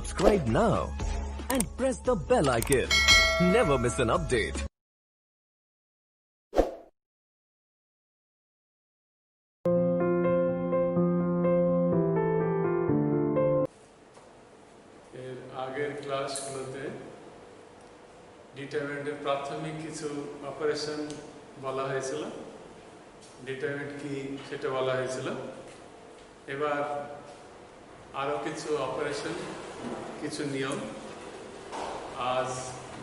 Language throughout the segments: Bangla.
Subscribe now and press the bell icon. Never miss an update. আগের ক্লাসগুলোতে ডিটারমিনেন্টের প্রাথমিক কিছু অপারেশন বলা হয়েছিল, ডিটারমিনেন্ট কি সেটা বলা হয়েছিল। এবার আরো কিছু অপারেশন, কিছু নিয়ম আজ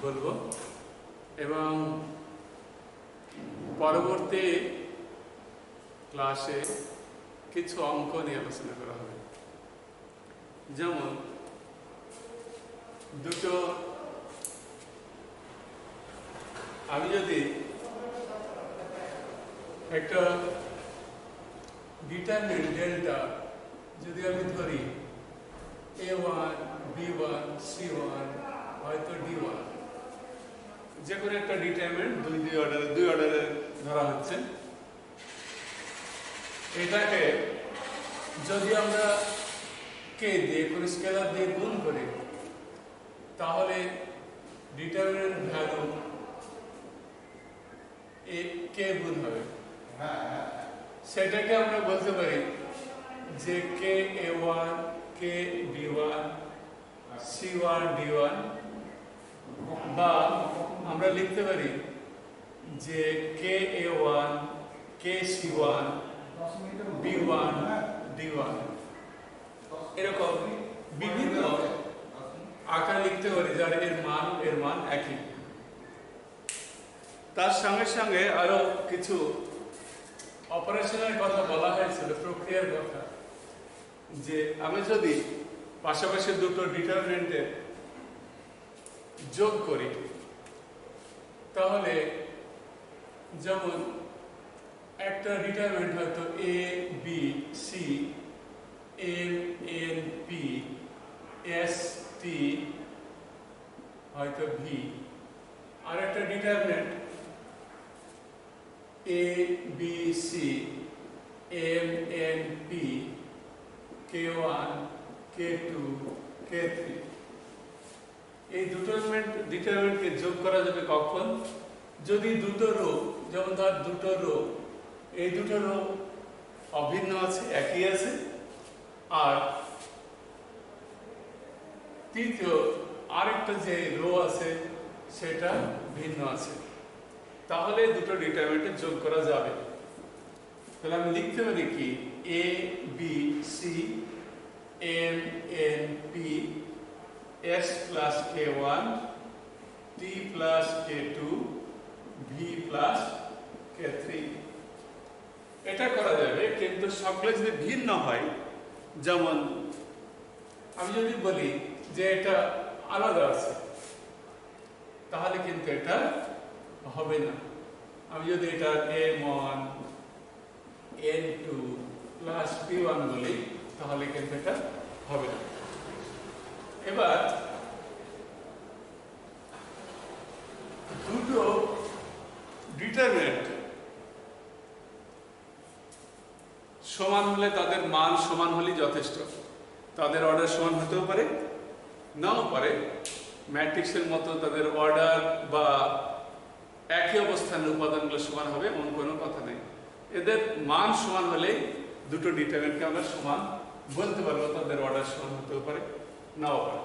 বলবো এবং পরবর্তী ক্লাসে কিছু অঙ্ক নিয়ে আলোচনা করা হবে। যেমন দুটো, আমি যদি একটা ডিটারমিনেন্ট ডেল্টা যদি আমি ধরি A1, B1, C1 হয়তো D1, যে কোনো একটা ডিটারমিনেন্ট দুই অর্ডারে ধরা হচ্ছে। এটাকে যদি আমরা কে দিয়ে কোনো স্কেলার দিয়ে গুণ করি তাহলে ডিটারমিনেন্ট ভ্যালু কে গুণ হবে, সেটাকে আমরা বলতে পারি যে কে A1, কে B1, C1 D1, বা আমরা লিখতে পারি যে কে A1, কে C1, B1 D1। এরকম বিভিন্ন আকার লিখতে পারি যার এর মান একই। তার সঙ্গে সঙ্গে আরো কিছু অপারেশনের কথা বলা হয়েছিল, প্রক্রিয়ার কথা, যে আমি যদি পাশাপাশি দুটো ডিটারমিনেন্টের যোগ করি তাহলে যেমন একটা ডিটারমিনেন্ট হয়তো A B C M N P S T হয়তো V, আর একটা determinant A B C M N P K1 K2 K3। এই দুটো ডিটারমিনেন্টকে যোগ করা যাবে কখন? যদি দুটো রো, যেমন ধর দুটো রো, এই দুটো রো অভিন্ন আছে, একই আছে, আর তৃতীয় আরেকটা যে রো আছে সেটা ভিন্ন আছে, তাহলে দুটো ডিটারমিনেন্ট যোগ করা যাবে। তাহলে আমি লিখতে পারি কি A B C M N P S plus K1 T plus K2 V plus K3। এটা করা যাবে, কিন্তু সবগুলো যদি ভিন্ন হয়, যেমন আমি যদি বলি যে এটা আলাদা আছে তাহলে কিন্তু এটা হবে না। আমি যদি এটা M1 N2 plus P1 বলি তাহলে কিন্তু এটা হবে না। এবার দুটো ডিটারমিনেন্ট সমান হলে, তাদের মান সমান হলেই যথেষ্ট। তাদের অর্ডার সমান হতেও পারে, নাও পারে। ম্যাট্রিক্সের মতো তাদের অর্ডার বা একই অবস্থানের উপাদানগুলো সমান হবে এমন কোনো কথা নেই। এদের মান সমান হলে দুটো ডিটারমিনেন্টকে আমরা সমান বলতে পারবো, তাদের অর্ডার সমান হতেও পারে, নাও পারে।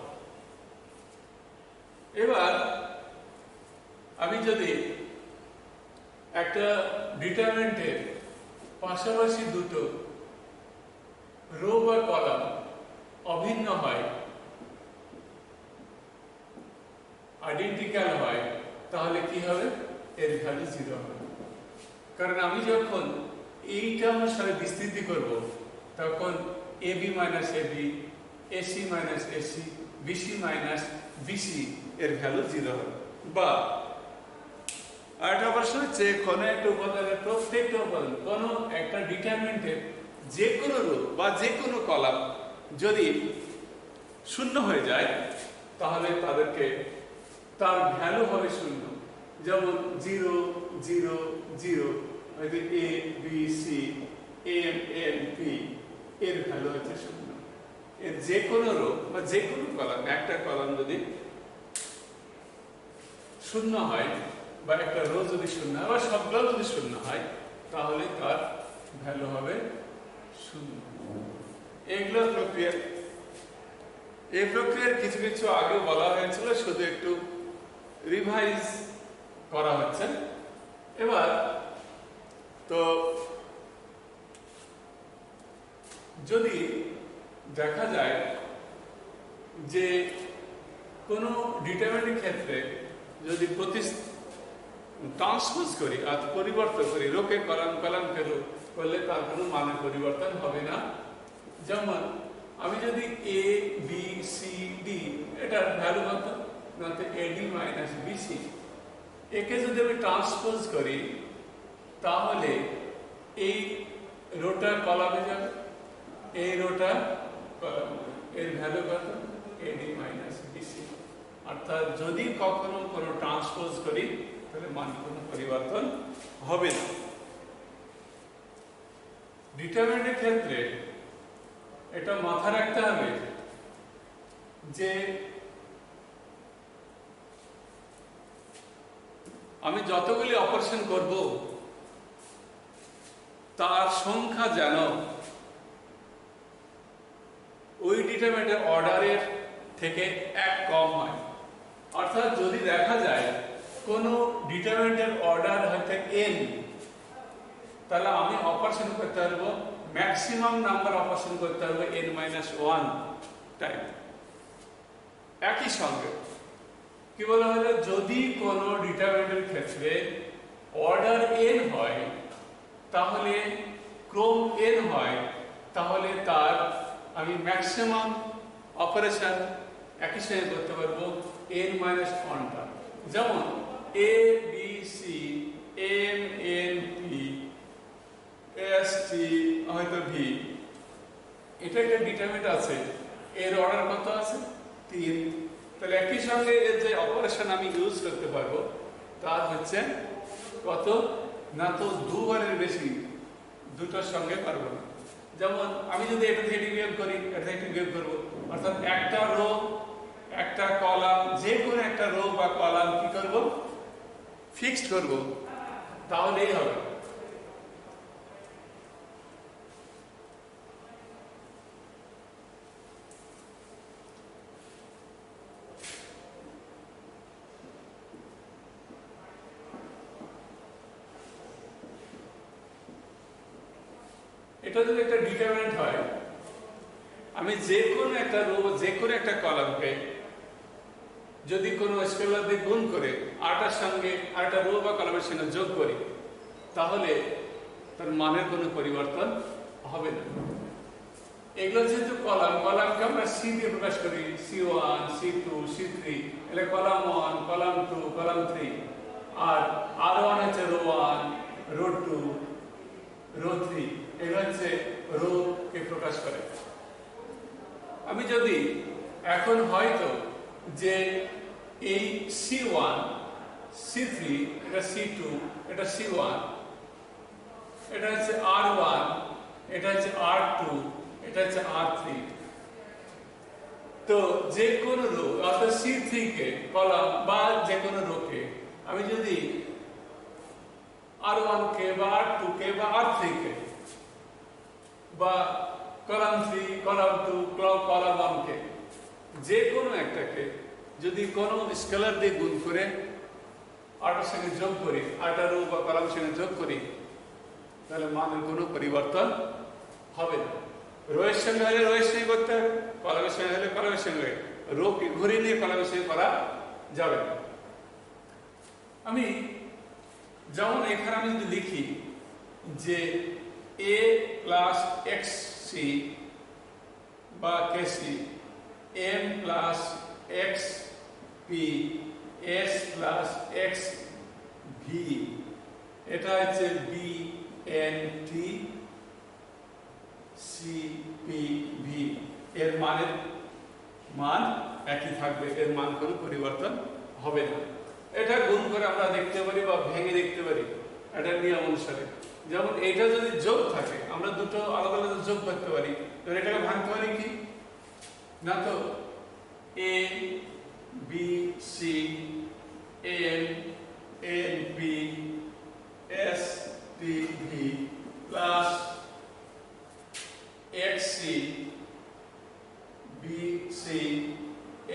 এবার আমি যদি একটা ডিটারমিনেন্টের পাশাপাশি দুটো রো বা কলাম অভিন্ন হয়, আইডেন্টিক্যাল হয়, তাহলে কি হবে? এর ভ্যালু 0 হবে। কারণ আমি যখন এইটা অনুসারে বিস্তৃতি করব তখন AB minus AB, AC minus AC, BC minus BC এর ভ্যালু 0 হবে। বা আরেকটা অপারেশন হচ্ছে কোনো একটা উপাদানের প্রত্যেকটা উপাদান, কোনো একটা ডিটারমিনেন্টের যে কোনো রো বা যে কোনো কলাম যদি শূন্য হয়ে যায় তাহলে তার ভ্যালু হবে 0। যেমন 0 0 0, হয়তো A B C M N P এর ভ্যালু হচ্ছে 0। এর যে কোনো রো বা যে কোনো কলাম, একটা কলাম যদি শূন্য হয় বা একটা রো যদি শূন্য হয় বা সবগুলো যদি শূন্য হয়, তাহলে তার ভ্যালু হবে শূন্য। এগুলো প্রক্রিয়া। এই প্রক্রিয়ার কিছু কিছু আগে বলা হয়েছিল, শুধু একটু রিভাইজ করা হচ্ছে এবার। তো যদি দেখা যায় যে কোনো ডিটারমিনেন্টের ক্ষেত্রে যদি ট্রান্সপোজ করি আর পরিবর্তন করি, রোকে কলাম, কলামকে রো করলে তার কোনো মানের পরিবর্তন হবে না। যেমন আমি যদি এ বি সি ডি, এটার ভ্যালু কত, এডি মাইনাস বিসি, একে যদি আমি ট্রান্সপোজ করি তাহলে এই রোটা কলামে যাবে, এই রোটা কলামে, এর ভ্যালু কত, এডি মাইনাস বিসি। অর্থাৎ যদি কখনো কোনো ট্রান্সপোজ করি তাহলে মান কোনো পরিবর্তন হবে না। ডিটারমিনেন্টের ক্ষেত্রে এটা মাথায় রাখতে হবে যে আমি যতগুলি অপারেশন করব তার সংখ্যা যেন ওই ডিটারমিনেন্টের অর্ডারের থেকে এক কম হয়। অর্থাৎ যদি দেখা যায় কোন ডিটারমিনেন্টের অর্ডার হয়তো n, তাহলে আমি অপারেশন করতে পারবো ম্যাক্সিমাম নাম্বার অপারেশন করতে পারবো n-1 টাইম। একই সঙ্গে কি বলা হলো, যদি কোনো ডিটারমিনেন্টের ক্ষেত্রে অর্ডার n হয়, তাহলে ক্রম n হয়, তাহলে তার আমি ম্যাক্সিমাম অপারেশন একই সঙ্গে করতে পারবো n-1 টা। যেমন A B C M N P S T হয়তো ভি, এটা একটা ডিটারমিনেন্ট আছে, এর অর্ডার কত আছে 3। তাহলে একই সঙ্গে এর যে অপারেশন আমি ইউজ করতে পারবো তার হচ্ছে কত না, তো দুবারের বেশি দুটোর সঙ্গে পারবো না। যেমন আমি যদি এটা থেকে বিয়োগ করি, এটা থেকে বিয়োগ করবো, অর্থাৎ একটা রো একটা কলাম, যে কোনো একটা রো বা কলাম কি করব, ফিক্সড করব, তাহলেই হবে। এটা যদি একটা ডিটারমিনেন্ট হয়, আমি যে কোনো একটা রো, যে কোনো একটা কলামকে যদি কোনো স্কেলার দিয়ে গুণ করে আরটার সঙ্গে আরটা রো বা কলামের সঙ্গে যোগ করি, তাহলে তার মানের কোনো পরিবর্তন হবে না। এগুলো যেহেতু কলাম, কলামকে আমরা সি দিয়ে প্রকাশ করি, C1 C2 C3, এলে কলাম 1 কলাম 2 কলাম 3, আর R1 হচ্ছে রো 1 রো 2 রো 3, এগুলো হচ্ছে রো কে প্রকাশ করে। আমি যদি এখন হয়তো যে এই C1 C3, এটা C2, এটা C1, এটা হচ্ছে R1, এটা হচ্ছে R2, এটা হচ্ছে R3, তো যে কোনো রো অর্থাৎ C3 কে কলাম বা যে কোনো রোকে আমি যদি R1 কে বা R2 কে বা R3 কে বা কলাম 3 কলাম 2 কলাম 1 কে যে কোনো একটাকে যদি কোনো স্কেলার দিয়ে গুণ করে আরটার সঙ্গে যোগ করি, আরটা রো বা কলামের সঙ্গে যোগ করি, তাহলে মানের কোনো পরিবর্তন হবে না। রোয়ের সঙ্গে হলে রোয়ের সঙ্গে করতে হবে, কলামের সঙ্গে হলে কলামের সঙ্গে, রোকে ঘুরিয়ে নিয়ে কলামের সঙ্গে করা যাবে না। আমি যেমন এখানে আমি যদি লিখি যে a প্লাস এক্স সি বা K C m plus X P S plus X V, এটা হচ্ছে B N T C P V, এর মানের মান একই থাকবে, এর মান কোনো পরিবর্তন হবে না। এটা গুণ করে আমরা দেখতে পারি বা ভেঙে দেখতে পারি এটা নিয়ম অনুসারে। যেমন এটা যদি যোগ থাকে, আমরা দুটো আলাদা আলাদা যোগ করতে পারি, তো এটাকে ভাঙতে পারি কি না তো A B C N N P S T V plus X C B C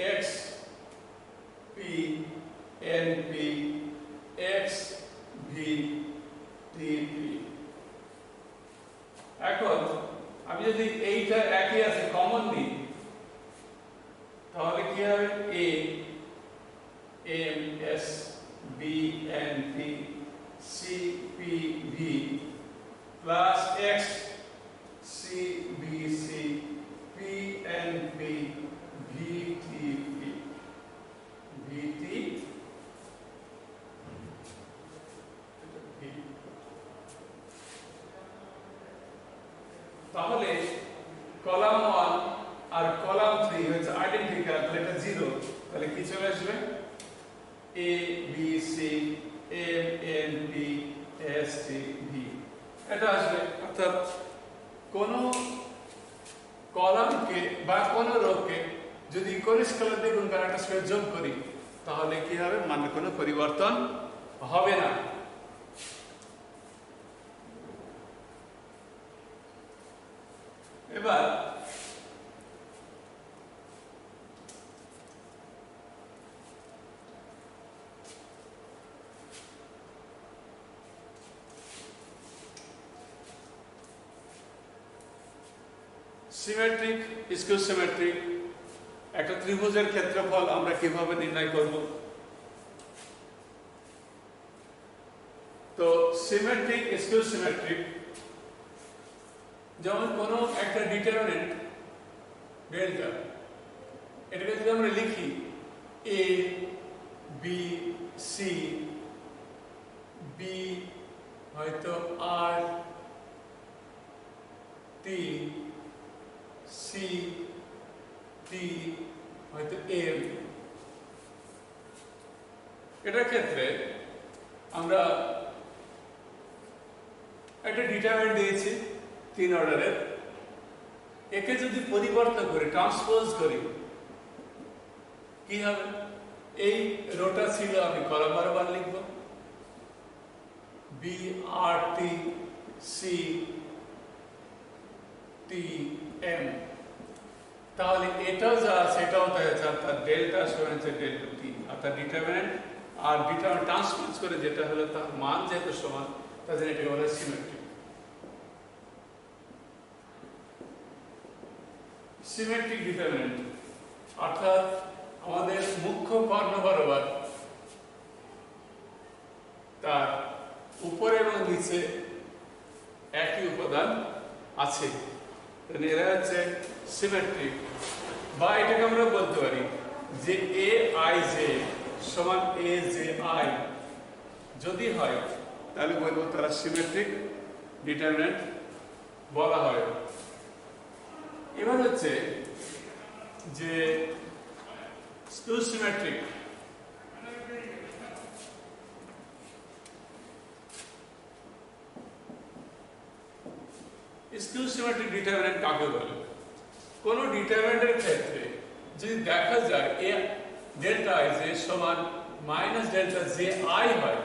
X P N P X V T V. এখন আমি যদি এইটা একই আছে কমন নিই তাহলে কি হবে A M S B N P C P V plus X C B C P N P V T V V T V. তাহলে কলাম 1 আর কলাম 3 হচ্ছে আইডেন্টিক্যাল, তাহলে এটা 0, তাহলে কি চলে আসবে A B C M N P S T V এটা আসবে। অর্থাৎ কোন কলামকে বা কোন রোকে যদি কনিষ্ঠ স্কেলার দিয়ে গুণ করে একটা স্কয়ার যোগ করি তাহলে কি হবে, মানে কোনো পরিবর্তন হবে না। এবার সিমেট্রিক স্কিউ সিমেট্রিক একটা ত্রিভুজের ক্ষেত্রফল আমরা কিভাবে নির্ণয় করব? তো সিমেট্রিক স্কিউ সিমেট্রিক যেমন কোন একটা ডিটারমিনেন্ট ডেল্টা, এটাকে যদি আমরা লিখি এ বি সি বি হয়তো আর টি সি টি হয়তো এম, এটার ক্ষেত্রে আমরা একটা ডিটারমিনেন্ট দিয়েছি 3 অর্ডারের, একে যদি পরিবর্তন করি ট্রান্সপোজ করি কি হবে, এই রোটা ছিল আমি কলাম বারবার লিখব বি আর টি সি টি এম, তাহলে এটাও যা আছে এটাও তাই আছে, অর্থাৎ ডেল্টা সমান হচ্ছে ডেল্টা টি, অর্থাৎ ডিটারমিনেন্ট আর ডিটারমিনেন্ট ট্রান্সপোজ করে যেটা হলো তার মান যেহেতু সমান তার জন্য এটাকে বলা হয় সিমেট্রিক। সিমেট্রিক ডিটারমিনেন্ট অর্থাৎ আমাদের মুখ্য কর্ণ বরাবর তার উপরে এবং নিচে একই উপাদান আছে, এরা হচ্ছে সিমেট্রিক। বা এটাকে আমরা বলতে পারি যে এ আই জে সমান এ জে আই যদি হয় তাহলে বলবো তারা সিমেট্রিক ডিটারমিনেন্ট বলা হয়। এবার হচ্ছে যে skew symmetric, skew symmetric determinant কাকে বলে? কোন ডিটারমিনেন্টের ক্ষেত্রে যদি দেখা যায় এ ডেল্টা আই জে সমান মাইনাস ডেল্টা জে আই হয়,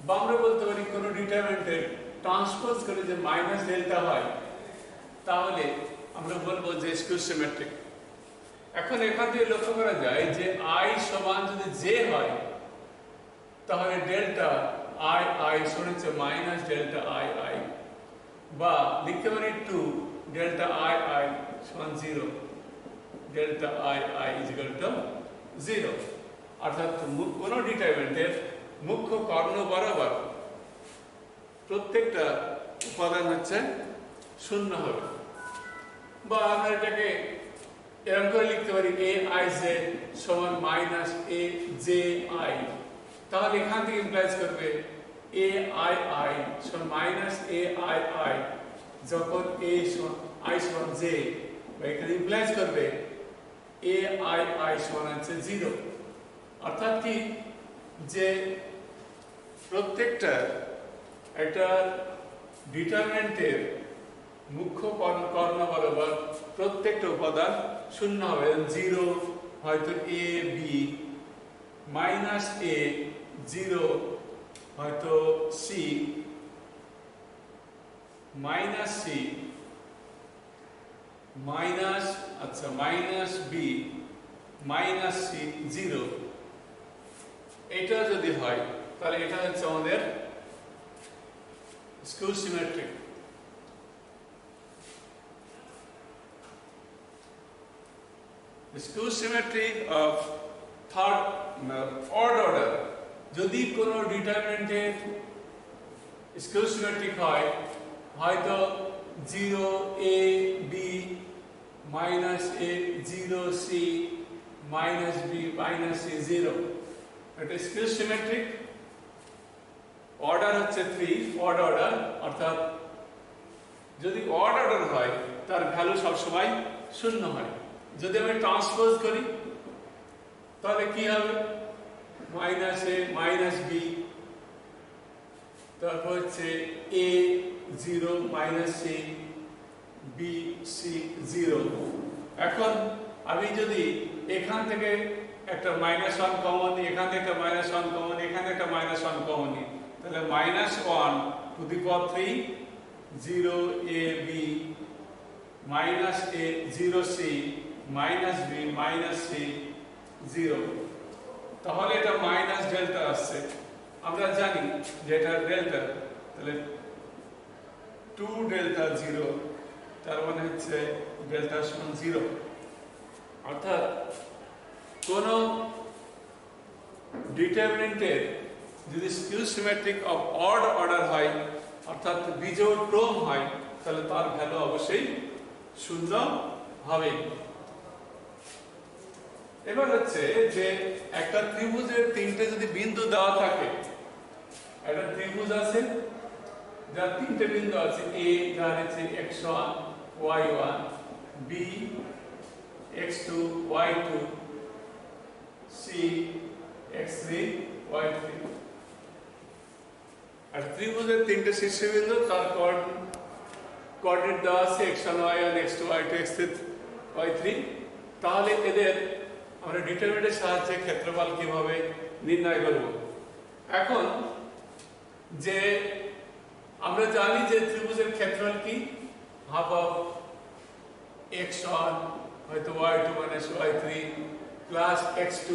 বা আমরা বলতে পারি কোন ডিটারমিনেন্টের ট্রান্সপোজ করে যে মাইনাস ডেল্টা হয়, তাহলে আমরা বলবো যে স্কিউ সিমেট্রিক। এখন এখান থেকে লক্ষ্য করা যায় যে আই সমান যদি জে হয় তাহলে ডেল্টা আই আই সমান হচ্ছে মাইনাস ডেল্টা আই আই, বা লিখতে পারি 2 ডেল্টা আই আই সমান 0, delta I I is equal to 0, অর্থাৎ কোন ডিটারমিনেন্টের মুখ্য কর্ণ বরাবর প্রত্যেকটা উপাদান হচ্ছে শূন্য হবে। বা আমরা এটাকে এরকম করে লিখতে পারি এ আই জে সমান মাইনাস এ জে আই, তাহলে এখান থেকে ইমপ্লাইজ করবে এ আই আই সমান মাইনাস এ আই আই যখন এ সমান আই সমান জে, বা এখানে ইমপ্লাইজ করবে এ আই আই সমান হচ্ছে 0, অর্থাৎ কি যে প্রত্যেকটা একটা ডিটারমিনেন্টের মুখ্য কর্ণ বরাবর প্রত্যেকটা উপাদান শূন্য হবে। 0 হয়তো a b, মাইনাস a 0 হয়তো c, মাইনাস c, মাইনাস আচ্ছা মাইনাস b, মাইনাস c 0। এটা যদি হয় তাহলে এটা হচ্ছে আমাদের skew symmetric. Skew symmetry of third odd order, যদি কোনো ডিটারমিনেন্টের স্কিউ সিমেট্রিক হয়, হয়তো 0 a b, minus a 0 c, minus b, minus c 0, এটা স্কিউ সিমেট্রিক। অর্ডার হচ্ছে 3, অড অর্ডার, অর্থাৎ যদি অড অর্ডার হয় তার ভ্যালু সবসময় শূন্য হয়। যদি আমি ট্রান্সপোজ করি তাহলে কি হবে? মাইনাস এ মাইনাস বি, তারপর হচ্ছে এ 0 মাইনাস সি, বি সি 0। এখন আমি যদি এখান থেকে একটা মাইনাস 1 কমন নিই, এখান থেকে একটা মাইনাস 1 কমন নিই, এখানে একটা মাইনাস 1 কমন নিই, তাহলে minus 1 to the power 3, 0 a b, minus a 0 c, minus b, minus c 0। তাহলে এটা মাইনাস ডেল্টা আসছে। আমরা জানি যে এটা ডেল্টা, তাহলে 2 ডেল্টা 0, তার মানে হচ্ছে ডেল্টা সমান 0। অর্থাৎ কোন ডিটারমিনেন্টের যদি skew symmetric of odd order হয়, অর্থাৎ বিজোড় ক্রম হয়, তাহলে তার ভ্যালু অবশ্যই শূন্য হবে। এবার হচ্ছে যে একটা ত্রিভুজের 3টে যদি বিন্দু দেওয়া থাকে, একটা ত্রিভুজ আছে যার 3টে বিন্দু আছে, a যার হচ্ছে x1 y1, b x2 y2, c x3 y3। আর ত্রিভুজের 3টে শীর্ষবিন্দু, তার কোঅর্ডিনেট দেওয়া আছে x1 y1 x2 y2 x3 y3। তাহলে এদের আমরা ডিটারমিনেন্টের সাহায্যে ক্ষেত্রফল কিভাবে নির্ণয় করব? এখন যে আমরা জানি যে ত্রিভুজের ক্ষেত্রফল কি, হাফ অফ x1 হয়তো y2 minus y3 plus x2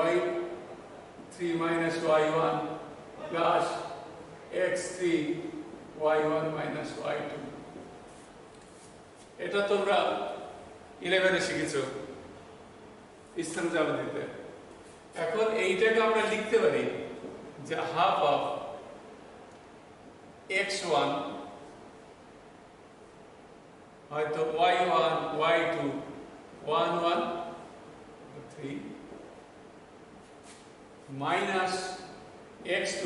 y3 minus y1 plus x3 y1 minus y2। এটা তোমরা 11-এ শিখেছো স্থান জ্যামিতিতে। এখন এইটাকে আমরা লিখতে পারি যে হাফ অফ x1 হয়তো y1 y2 1 1 3 minus x2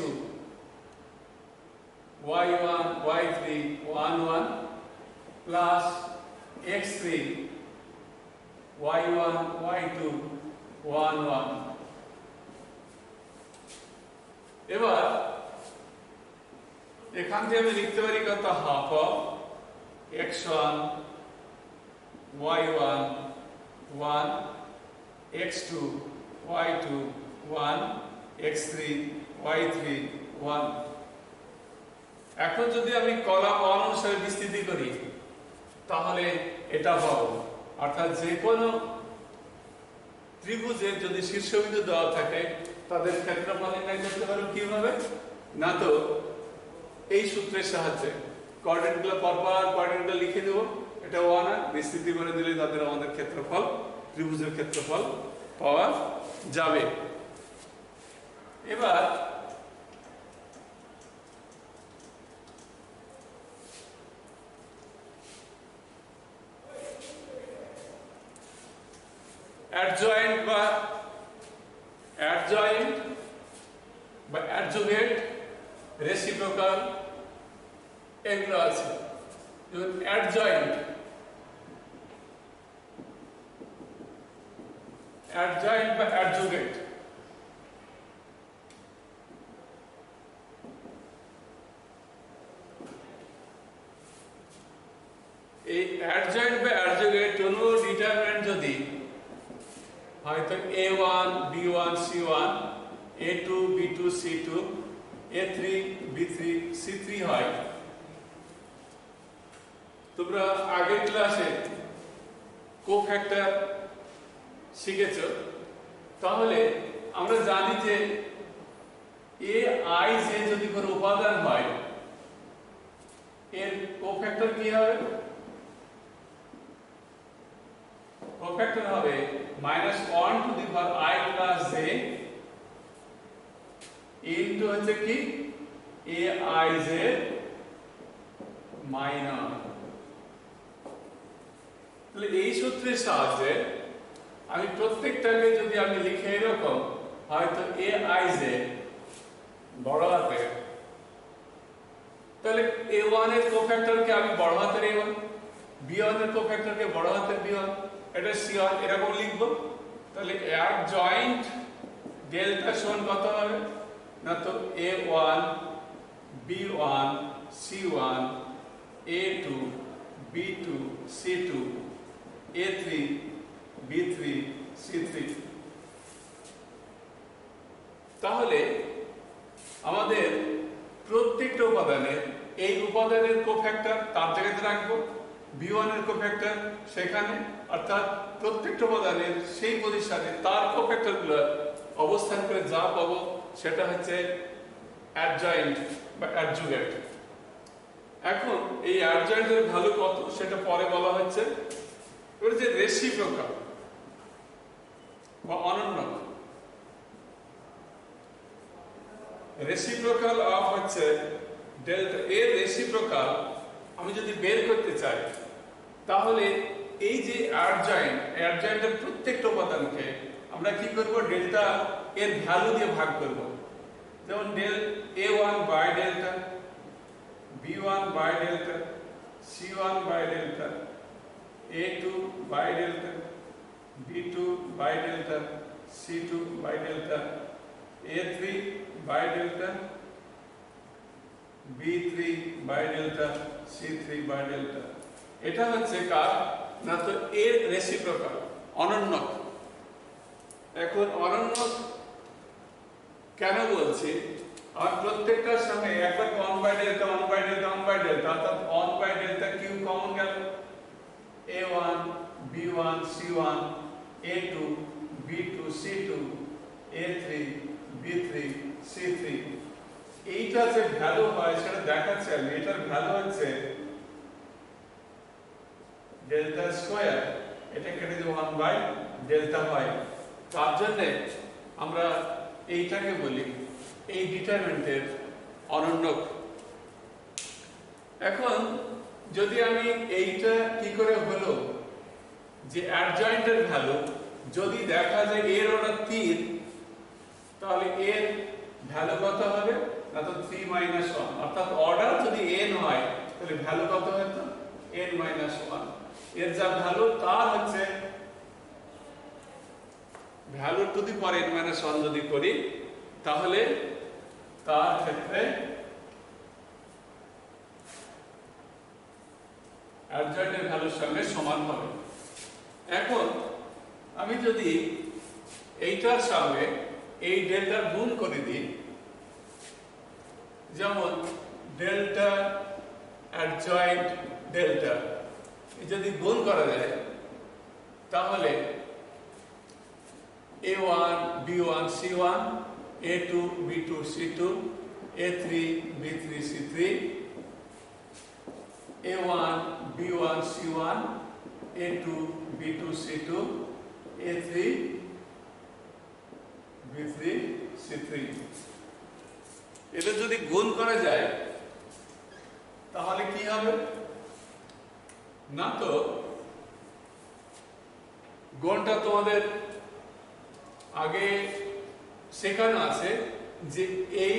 y1 y3 1 1 plus x3 y1 y2 1 1। এবার এখান থেকে আমি লিখতে পারি কত, half of x1 y1 1 x2 y2 1 x3 y3 1। এখন যদি আমি কলাম 1 অনুসারে বিস্তৃতি করি তাহলে এটা পাবো। অর্থাৎ যে কোনো ত্রিভুজের যদি শীর্ষবিন্দু দেওয়া থাকে তাদের ক্ষেত্রফল নির্ণয় করতে পারবো কিভাবে? না তো এই সূত্রের সাহায্যে কোঅর্ডিনেটগুলো পরপর কোঅর্ডিনেটগুলো লিখে দেব, এটা 1 আর বিস্তৃতি করে দিলে তাদের আমাদের ক্ষেত্রফল, ত্রিভুজের ক্ষেত্রফল পাওয়া যাবে। এবার অ্যাডজয়েন্ট বা অ্যাডজুভেট, রেসিপ্রোকাল এগুলো আছে। যেমন অ্যাডজয়েন্ট বা অ্যাডজুভেট, অ্যাডজয়েন্ট বা অ্যাডজুগেট কোনো ডিটারমিনেন্ট যদি হয়তো a1 b1 c1 a2 b2 c2 a3 b3 c3 হয়, তোমরা আগের ক্লাসে কোফ্যাক্টর শিখেছো, তাহলে আমরা জানি যে এ আই জে যদি কোনো উপাদান হয় এর কোফ্যাক্টর কি হবে? কোফ্যাক্টর হবে -1 to the power i plus J into হচ্ছে কি এ আই জে মাইনর। তাহলে এই সূত্রের সাহায্যে আমি প্রত্যেকটাকে যদি আমি লিখে এরকম, হয়তো এ আই জে বড় হাতের, তাহলে a1 এর কোফ্যাক্টরকে আমি বড় হাতের a1, b1 এর কোফ্যাক্টরকে বড় হাতের b1, এটা c1 এরকম লিখবো। তাহলে অ্যাডজয়েন্ট ডেল্টা সমান কত হবে না, তো a1 b1 c1 a2 b2 c2 a3 b3 c3। তাহলে আমাদের প্রত্যেকটা উপাদানের এই উপাদানের কোফ্যাক্টর তার জায়গাতে রাখবো, b1 এর কোফ্যাক্টর সেখানে, অর্থাৎ প্রত্যেকটা উপাদানের সেই পজিশনে তার কোফ্যাক্টরগুলো অবস্থান করে যা পাবো সেটা হচ্ছে অ্যাডজয়েন্ট বা অ্যাডজুগেট। এখন এই অ্যাডজয়েন্টের ভ্যালু কত সেটা পরে বলা হচ্ছে। এবার যে রেসিপ্রোকাল বা অনন্যক, রেসিপ্রোকাল অফ হচ্ছে ডেল্টা, এর রেসিপ্রোকাল আমি যদি বের করতে চাই তাহলে এই যে অ্যাডজয়েন্টের প্রত্যেকটা উপাদানকে আমরা কি করব, ডেল্টা এর ভ্যালু দিয়ে ভাগ করব। যেমন del a1 by delta, b1 by delta, c1 by delta, a2 by delta, b2 by delta, c2 by delta, a3 by delta, b3 by delta, c3 by delta. এটা হচ্ছে কার না, তো এর রেসিপ্রোকাল অনন্যক। এখন অনন্যক কেন বলছি, আর প্রত্যেকটার সঙ্গে একবার 1 by delta 1 by delta 1 by delta, অর্থাৎ 1 বাই ডেল্টা কিউ কমন গেল, a1 b1 c1 a2 b2 c2 a3 b3 c3। এইটা যে ভ্যালু হয় সেটা দেখাচ্ছে আমি, এটার ভ্যালু হচ্ছে ডেল্টা স্কয়ার, এটা কেটে যে 1 বাই ডেল্টা হয়। তার জন্য আমরা এইটাকে বলি এই ডিটারমিনেন্টের অনন্যক। এখন যদি আমি এইটা কি করে হলো যে অ্যাডজয়েন্টের ভ্যালু যদি দেখা যায় এর অর্ডার 3, তাহলে এর ভ্যালু কত হবে না, তো 3 - 1, অর্থাৎ অর্ডার যদি n হয় তাহলে ভ্যালু কত হতো n - 1। এর যা ভ্যালু তা হচ্ছে value two the power n - 1 যদি করি তাহলে তার ক্ষেত্রে অ্যাডজয়েন্টের ভ্যালুর সঙ্গে সমান হবে। এখন আমি যদি এইটার সঙ্গে এই ডেল্টা গুণ করে দিই, যেমন ডেল্টা অ্যাডজয়েন্ট ডেল্টা যদি গুণ করা যায় তাহলে a1 b1 c1 a2 b2 c2 a3 b3 c3 a1 b1 c1 a2 b2 c2 a3 b3 c3। এটা যদি গুণ করা যায় তাহলে কি হবে না, তো গুণটা তোমাদের আগে শেখানো আছে যে এই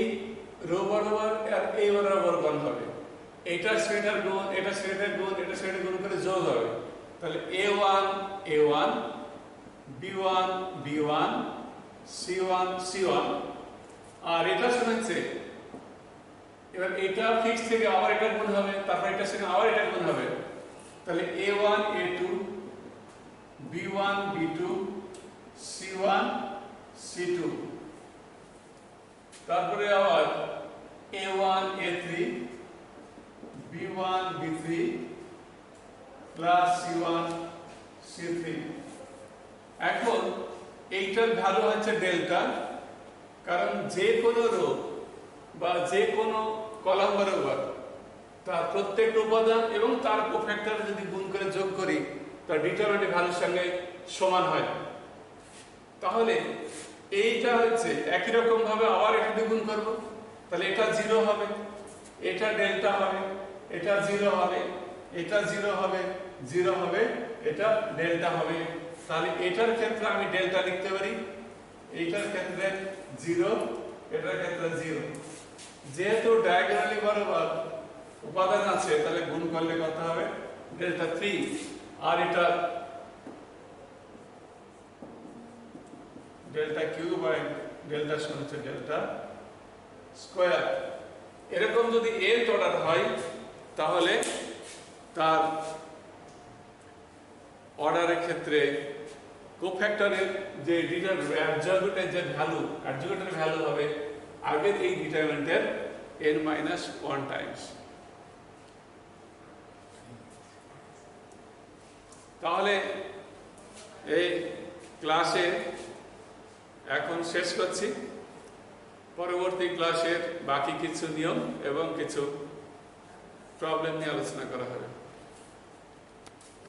রো বরাবর আর এই বরাবর গুণ হবে, এটা সেটার গুণ, এটা সেটার গুণ, এটা সেটার গুণ করে যোগ হবে। তাহলে a1 a1 b1 b1 c1 c1, আর এটা শুনেছে এবার এটা ফিক্স থেকে আবার এটা গুণ হবে, তারপর এটার সঙ্গে আবার এটা গুণ হবে, তাহলে a1 a2 b1 b2 c1 c2, তারপরে আবার a1 a3 b1 b3 plus c1 c3। এখন এইটার ভ্যালু হচ্ছে ডেল্টা, কারণ যে কোনো রো বা যে কোনো কলাম বরাবর তার প্রত্যেকটা উপাদান এবং তার কোফ্যাক্টর যদি গুণ করে যোগ করি তার ডিটারমিনেন্ট ভ্যালুর সঙ্গে সমান হয়। তাহলে এইটা হচ্ছে একই রকম ভাবে আবার এটা দিয়ে গুণ করব, তাহলে এটা 0 হবে, এটা ডেল্টা হবে, এটা 0 হবে, এটা 0 হবে, 0 হবে, এটা ডেল্টা হবে। তাহলে এটার ক্ষেত্রে আমি ডেল্টা লিখতে পারি, এইটার ক্ষেত্রে 0, এটার ক্ষেত্রে 0। যেহেতু ডায়াগোনালি বরাবর উপাদান আছে তাহলে গুণ করলে কত হবে, ডেল্টা 3। আর এটা ডেল্টা কিউ বাই ডেল্টা সমান হচ্ছে ডেল্টা স্কয়ার। এরকম যদি nth অর্ডার হয় তাহলে তার অর্ডারের ক্ষেত্রে কোফ্যাক্টরের যে অ্যাডজর্বেটের যে ভ্যালু, অ্যাডজর্বেটের ভ্যালু হবে আগের এই ডিটারমিনেন্টের n-1 টাইমস। তাহলে এই ক্লাসে এখন শেষ করছি, পরবর্তী ক্লাসের বাকি কিছু নিয়ম এবং কিছু প্রবলেম নিয়ে আলোচনা করা হবে।